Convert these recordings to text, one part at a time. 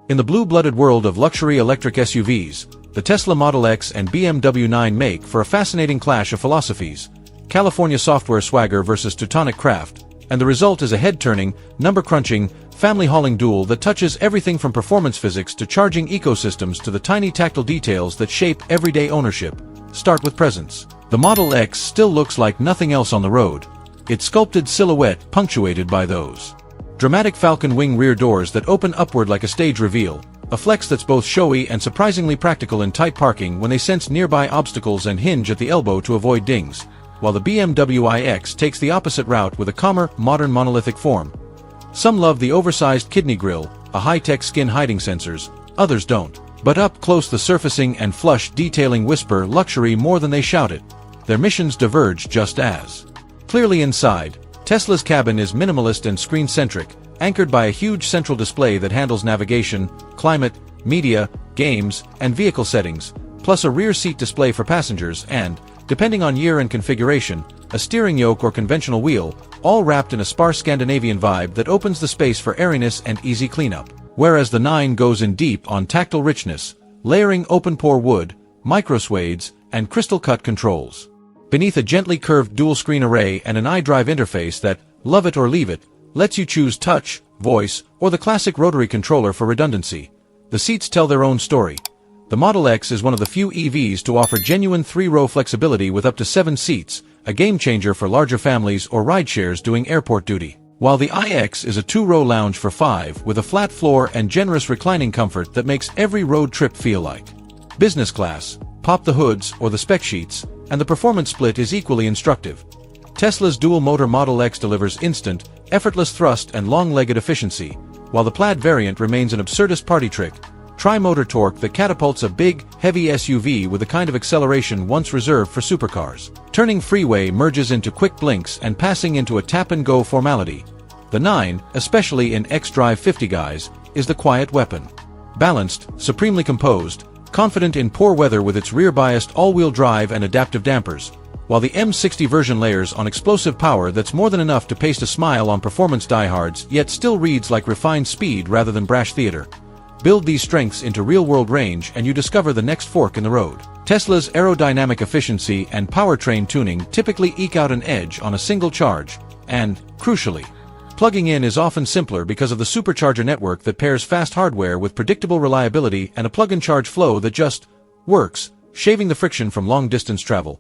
In the blue-blooded world of luxury electric SUVs, the Tesla Model X and BMW 9 make for a fascinating clash of philosophies. California software swagger versus Teutonic craft, and the result is a head-turning, number-crunching, family-hauling duel that touches everything from performance physics to charging ecosystems to the tiny tactile details that shape everyday ownership. Start with presence. The Model X still looks like nothing else on the road. Its sculpted silhouette punctuated by those dramatic falcon wing rear doors that open upward like a stage reveal, a flex that's both showy and surprisingly practical in tight parking when they sense nearby obstacles and hinge at the elbow to avoid dings, while the BMW iX takes the opposite route with a calmer, modern monolithic form. Some love the oversized kidney grille, a high-tech skin-hiding sensors, others don't. But up close the surfacing and flush detailing whisper luxury more than they shout it. Their missions diverge just as clearly inside. Tesla's cabin is minimalist and screen-centric, anchored by a huge central display that handles navigation, climate, media, games, and vehicle settings, plus a rear seat display for passengers and, depending on year and configuration, a steering yoke or conventional wheel, all wrapped in a sparse Scandinavian vibe that opens the space for airiness and easy cleanup. Whereas the 9 goes in deep on tactile richness, layering open-pore wood, micro-suedes, and crystal-cut controls. Beneath a gently curved dual-screen array and an iDrive interface that, love it or leave it, lets you choose touch, voice, or the classic rotary controller for redundancy. The seats tell their own story. The Model X is one of the few EVs to offer genuine 3-row flexibility with up to 7 seats, a game-changer for larger families or rideshares doing airport duty. While the iX is a 2-row lounge for 5 with a flat floor and generous reclining comfort that makes every road trip feel like business class. Pop the hoods or the spec sheets, and the performance split is equally instructive. Tesla's dual-motor Model X delivers instant, effortless thrust and long-legged efficiency, while the plaid variant remains an absurdist party trick, tri-motor torque that catapults a big, heavy SUV with the kind of acceleration once reserved for supercars. Turning freeway merges into quick blinks and passing into a tap-and-go formality. The 9, especially in X-Drive 50 guise, is the quiet weapon. Balanced, supremely composed, confident in poor weather with its rear-biased all-wheel drive and adaptive dampers, while the M60 version layers on explosive power that's more than enough to paste a smile on performance diehards yet still reads like refined speed rather than brash theater. Build these strengths into real-world range and you discover the next fork in the road. Tesla's aerodynamic efficiency and powertrain tuning typically eke out an edge on a single charge, and, crucially, plugging in is often simpler because of the supercharger network that pairs fast hardware with predictable reliability and a plug-and-charge flow that just works, shaving the friction from long-distance travel.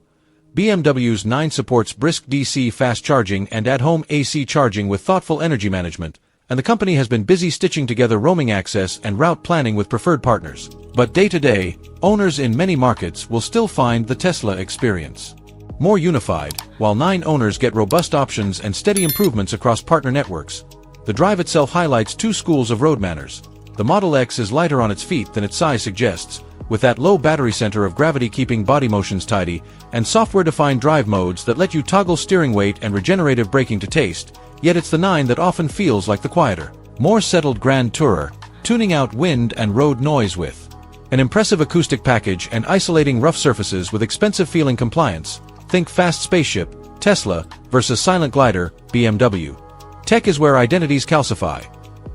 BMW's 9 supports brisk DC fast charging and at-home AC charging with thoughtful energy management, and the company has been busy stitching together roaming access and route planning with preferred partners. But day-to-day, owners in many markets will still find the Tesla experience more unified, while 9 owners get robust options and steady improvements across partner networks. The drive itself highlights 2 schools of road manners. The Model X is lighter on its feet than its size suggests, with that low battery center of gravity keeping body motions tidy, and software-defined drive modes that let you toggle steering weight and regenerative braking to taste, yet it's the 9 that often feels like the quieter, more settled Grand Tourer, tuning out wind and road noise with an impressive acoustic package and isolating rough surfaces with expensive-feeling compliance. Think fast spaceship, Tesla, versus silent glider, BMW. Tech is where identities calcify.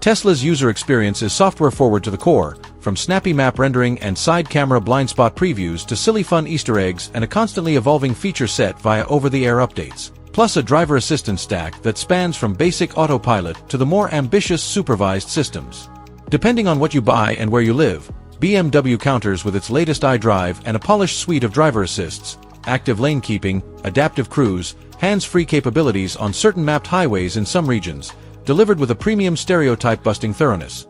Tesla's user experience is software-forward to the core, from snappy map rendering and side-camera blind spot previews to silly fun Easter eggs and a constantly evolving feature set via over-the-air updates. Plus a driver assistance stack that spans from basic autopilot to the more ambitious supervised systems. Depending on what you buy and where you live, BMW counters with its latest iDrive and a polished suite of driver assists, active lane keeping, adaptive cruise, hands-free capabilities on certain mapped highways in some regions, delivered with a premium stereotype-busting thoroughness.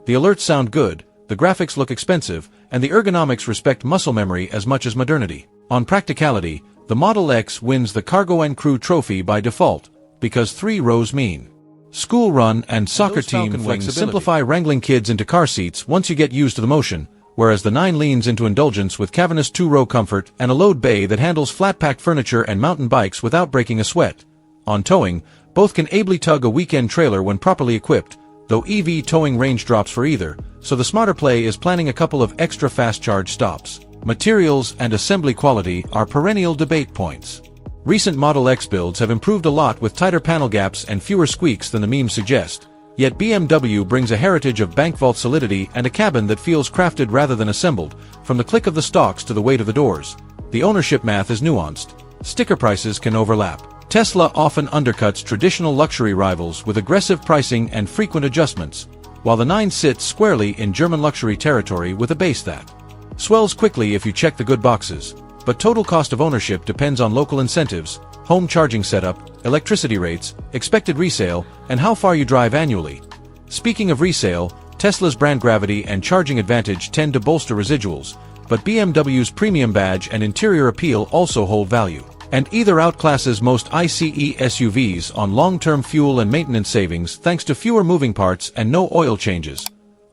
The alerts sound good, the graphics look expensive, and the ergonomics respect muscle memory as much as modernity. On practicality, the Model X wins the Cargo and Crew trophy by default, because 3 rows mean school run and soccer team flexes simplify wrangling kids into car seats once you get used to the motion, whereas the 9 leans into indulgence with cavernous 2-row comfort and a load bay that handles flat-packed furniture and mountain bikes without breaking a sweat. On towing, both can ably tug a weekend trailer when properly equipped, though EV towing range drops for either, so the smarter play is planning a couple of extra fast charge stops. Materials and assembly quality are perennial debate points. Recent Model X builds have improved a lot with tighter panel gaps and fewer squeaks than the memes suggest, Yet BMW brings a heritage of bank vault solidity and a cabin that feels crafted rather than assembled, from the click of the stalks to the weight of the doors. The ownership math is nuanced. Sticker prices can overlap. Tesla often undercuts traditional luxury rivals with aggressive pricing and frequent adjustments, while the 9 sits squarely in German luxury territory with a base that swells quickly if you check the good boxes. But total cost of ownership depends on local incentives, home charging setup, electricity rates, expected resale, and how far you drive annually. Speaking of resale, Tesla's brand gravity and charging advantage tend to bolster residuals, but BMW's premium badge and interior appeal also hold value. And either outclasses most ICE SUVs on long-term fuel and maintenance savings thanks to fewer moving parts and no oil changes.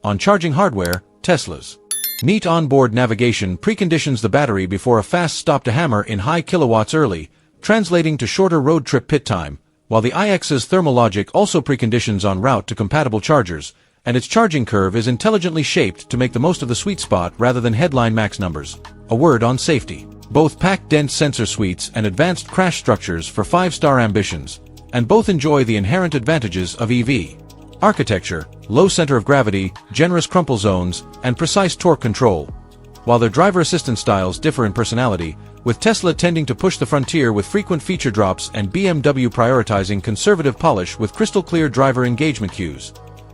On charging hardware, Tesla's neat onboard navigation preconditions the battery before a fast stop to hammer in high kilowatts early, translating to shorter road trip pit time, while the iX's thermal logic also preconditions en route to compatible chargers, and its charging curve is intelligently shaped to make the most of the sweet spot rather than headline max numbers. A word on safety. Both pack dense sensor suites and advanced crash structures for 5-star ambitions, and both enjoy the inherent advantages of EV architecture, low center of gravity, generous crumple zones, and precise torque control. While their driver assistance styles differ in personality, with Tesla tending to push the frontier with frequent feature drops and BMW prioritizing conservative polish with crystal-clear driver engagement cues.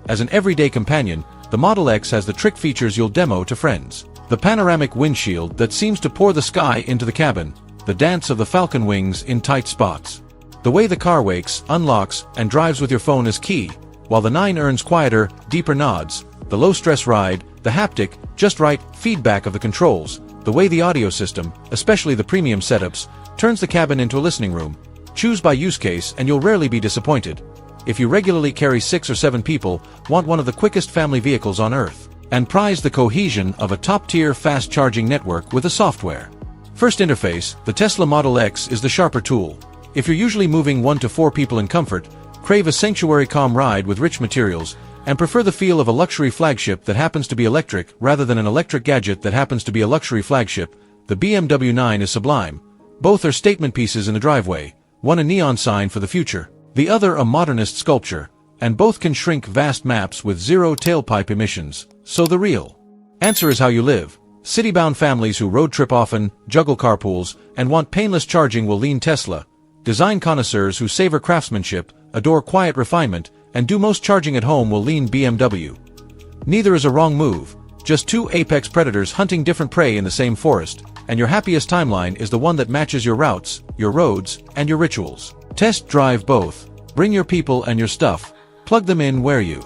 As an everyday companion, the Model X has the trick features you'll demo to friends. The panoramic windshield that seems to pour the sky into the cabin, the dance of the falcon wings in tight spots. The way the car wakes, unlocks, and drives with your phone is key, while the 9 earns quieter, deeper nods, the low-stress ride, the haptic, just right feedback of the controls, the way the audio system, especially the premium setups, turns the cabin into a listening room. Choose by use case and you'll rarely be disappointed. If you regularly carry 6 or 7 people, want one of the quickest family vehicles on Earth, and prize the cohesion of a top-tier fast-charging network with a software first interface, the Tesla Model X is the sharper tool. If you're usually moving 1 to 4 people in comfort, crave a sanctuary calm ride with rich materials, and prefer the feel of a luxury flagship that happens to be electric rather than an electric gadget that happens to be a luxury flagship, the BMW 9 is sublime. Both are statement pieces in the driveway, one a neon sign for the future, the other a modernist sculpture, and both can shrink vast maps with zero tailpipe emissions. So the real answer is how you live. City-bound families who road trip often, juggle carpools, and want painless charging will lean Tesla. Design connoisseurs who savor craftsmanship, adore quiet refinement, and do most charging at home will lean BMW. Neither is a wrong move, just 2 apex predators hunting different prey in the same forest, and your happiest timeline is the one that matches your routes, your roads, and your rituals. Test drive both. Bring your people and your stuff. Plug them in where you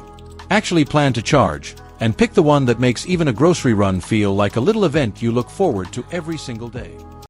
actually plan to charge, and pick the one that makes even a grocery run feel like a little event you look forward to every single day.